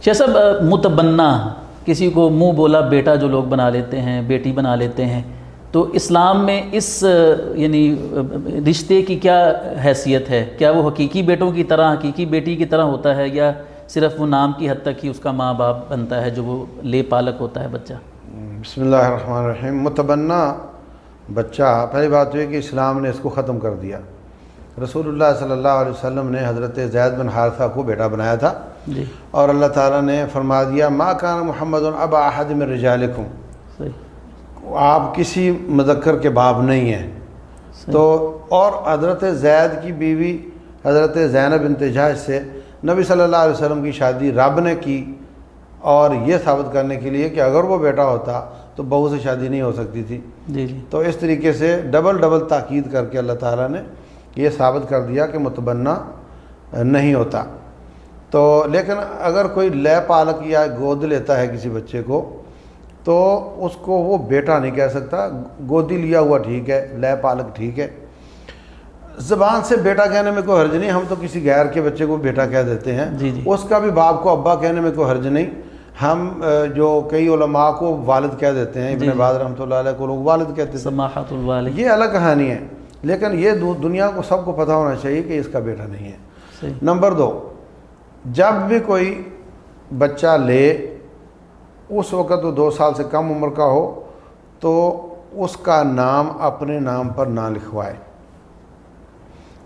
شیخ صاحب متبنہ، کسی کو منہ بولا بیٹا جو لوگ بنا لیتے ہیں، بیٹی بنا لیتے ہیں، تو اسلام میں اس یعنی رشتے کی کیا حیثیت ہے؟ کیا وہ حقیقی بیٹوں کی طرح، حقیقی بیٹی کی طرح ہوتا ہے، یا صرف وہ نام کی حد تک ہی اس کا ماں باپ بنتا ہے جو وہ لے پالک ہوتا ہے بچہ؟ بسم اللہ الرحمن الرحیم۔ متبنہ بچہ، پہلی بات یہ کہ اسلام نے اس کو ختم کر دیا۔ رسول اللہ صلی اللہ علیہ وسلم نے حضرت زید بن حارثہ کو بیٹا بنایا تھا جی، اور اللہ تعالیٰ نے فرما دیا ما کان محمد ابا احد من رجالکم، صحیح، آپ کسی مذکر کے باپ نہیں ہیں۔ تو اور حضرت زید کی بیوی حضرت زینب بنت جحش سے نبی صلی اللہ علیہ وسلم کی شادی رب نے کی، اور یہ ثابت کرنے کے لیے کہ اگر وہ بیٹا ہوتا تو بہو سے شادی نہیں ہو سکتی تھی۔ جی جی، تو اس طریقے سے ڈبل تاکید کر کے اللہ تعالیٰ نے یہ ثابت کر دیا کہ متبنہ نہیں ہوتا۔ تو لیکن اگر کوئی لے پالک یا گود لیتا ہے کسی بچے کو تو اس کو وہ بیٹا نہیں کہہ سکتا، گودی لیا ہوا ٹھیک ہے، لے پالک ٹھیک ہے۔ زبان سے بیٹا کہنے میں کوئی حرج نہیں، ہم تو کسی غیر کے بچے کو بیٹا کہہ دیتے ہیں، جی جی، اس کا بھی باپ کو ابا کہنے میں کوئی حرج نہیں۔ ہم جو کئی علماء کو والد کہہ دیتے ہیں، ابن باز رحمۃ اللہ علیہ کو لوگ والد کہتے تھے، سماحت الوالد، یہ الگ کہانی ہے، لیکن یہ دنیا کو سب کو پتہ ہونا چاہیے کہ اس کا بیٹا نہیں ہے۔ صحیح، نمبر 2، جب بھی کوئی بچہ لے اس وقت وہ 2 سال سے کم عمر کا ہو تو اس کا نام اپنے نام پر نہ لکھوائے۔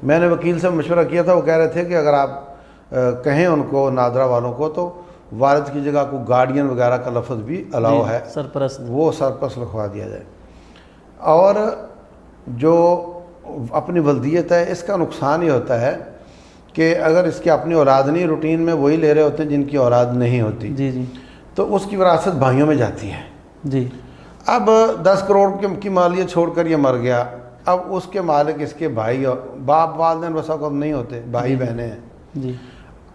میں نے وکیل سے مشورہ کیا تھا، وہ کہہ رہے تھے کہ اگر آپ کہیں ان کو نادرا والوں کو تو والد کی جگہ کو گارڈین وغیرہ کا لفظ بھی الاؤ ہے، سرپرست، وہ سرپرست لکھوا دیا جائے۔ اور جو اپنی ولدیت ہے اس کا نقصان یہ ہوتا ہے کہ اگر اس کی اپنی اولاد نہیں، روٹین میں وہی لے رہے ہوتے ہیں جن کی اولاد نہیں ہوتی، جی جی تو اس کی وراثت بھائیوں میں جاتی ہے۔ جی، اب 10 کروڑ کی مالیت چھوڑ کر یہ مر گیا، اب اس کے مالک اس کے بھائی اور باپ والدین بس وقت نہیں ہوتے، بھائی بہنیں ہیں۔ جی،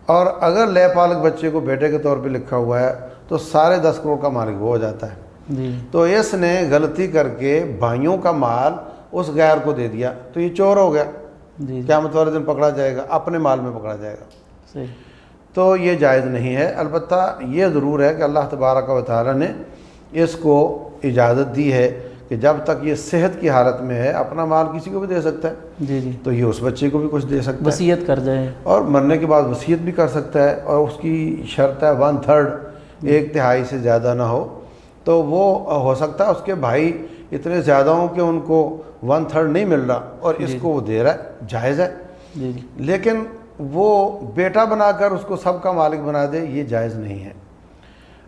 اور اگر لے پالک بچے کو بیٹے کے طور پہ لکھا ہوا ہے تو سارے 10 کروڑ کا مالک وہ ہو جاتا ہے۔ جی، تو اس نے غلطی کر کے بھائیوں کا مال اس غیر کو دے دیا تو یہ چور ہو گیا، جی، قیامت والے دن پکڑا جائے گا، اپنے مال میں پکڑا جائے گا۔ صحیح، تو یہ جائز نہیں ہے۔ البتہ یہ ضرور ہے کہ اللہ تبارک و تعالیٰ نے اس کو اجازت دی ہے کہ جب تک یہ صحت کی حالت میں ہے اپنا مال کسی کو بھی دے سکتا ہے، جی جی، تو یہ اس بچے کو بھی کچھ دے سکتا ہے، وصیت کر جائے، اور مرنے کے بعد وصیت بھی کر سکتا ہے، اور اس کی شرط ہے 1/3، 1/3 سے زیادہ نہ ہو۔ تو وہ ہو سکتا ہے اس کے بھائی اتنے زیادہ ہوں کہ ان کو 1/3 نہیں مل رہا اور اس کو وہ دے رہا ہے، جائز ہے۔ جی جی، لیکن وہ بیٹا بنا کر اس کو سب کا مالک بنا دے، یہ جائز نہیں ہے۔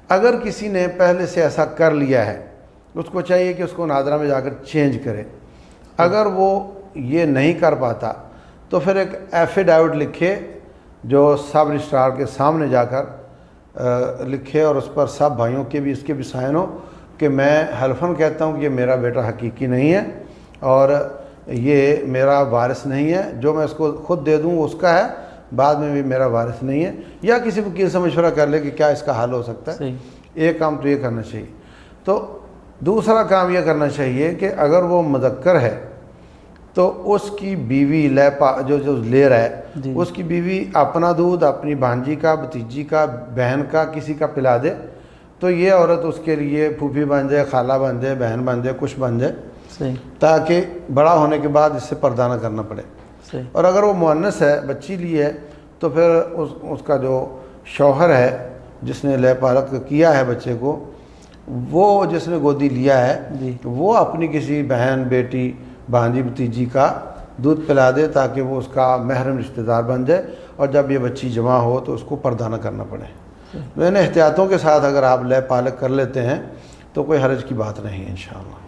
اگر کسی نے پہلے سے ایسا کر لیا ہے اس کو چاہیے کہ اس کو نادرہ میں جا کر چینج کرے۔ اگر وہ یہ نہیں کر پاتا تو پھر ایک ایفیڈیوٹ لکھے جو سب رجسٹرار کے سامنے جا کر لکھے، اور اس پر سب بھائیوں کے بھی اس کے بھی سائن ہو کہ میں حلفاً کہتا ہوں کہ یہ میرا بیٹا حقیقی نہیں ہے اور یہ میرا وارث نہیں ہے، جو میں اس کو خود دے دوں وہ اس کا ہے، بعد میں بھی میرا وارث نہیں ہے، یا کسی وکیل سے مشورہ کر لے کہ کیا اس کا حل ہو سکتا ہے۔ صحیح، ایک کام تو یہ کرنا چاہیے۔ تو دوسرا کام یہ کرنا چاہیے کہ اگر وہ مذکر ہے تو اس کی بیوی جو لے رہا ہے جی، اس کی بیوی اپنا دودھ اپنی بھانجی کا، بھتیجی کا، بہن کا، کسی کا پلا دے تو یہ عورت اس کے لیے پھوپھی بن جائے، خالہ بن جائے، بہن بن جائے، کچھ بن جائے، صحیح، تاکہ بڑا ہونے کے بعد اس سے پردہ نہ کرنا پڑے۔ صحیح، اور اگر وہ مؤنث ہے، بچی لی ہے، تو پھر اس کا جو شوہر ہے جس نے لے پالک کیا ہے بچے کو، وہ جس نے گودی لیا ہے، جی، وہ اپنی کسی بہن، بیٹی، بھانجی، بھتیجی کا دودھ پلا دے تاکہ وہ اس کا محرم رشتہ دار بن جائے، اور جب یہ بچی جمع ہو تو اس کو پردہ نہ کرنا پڑے۔ میں نے احتیاطوں کے ساتھ اگر آپ لے پالک کر لیتے ہیں تو کوئی حرج کی بات نہیں ہے انشاءاللہ۔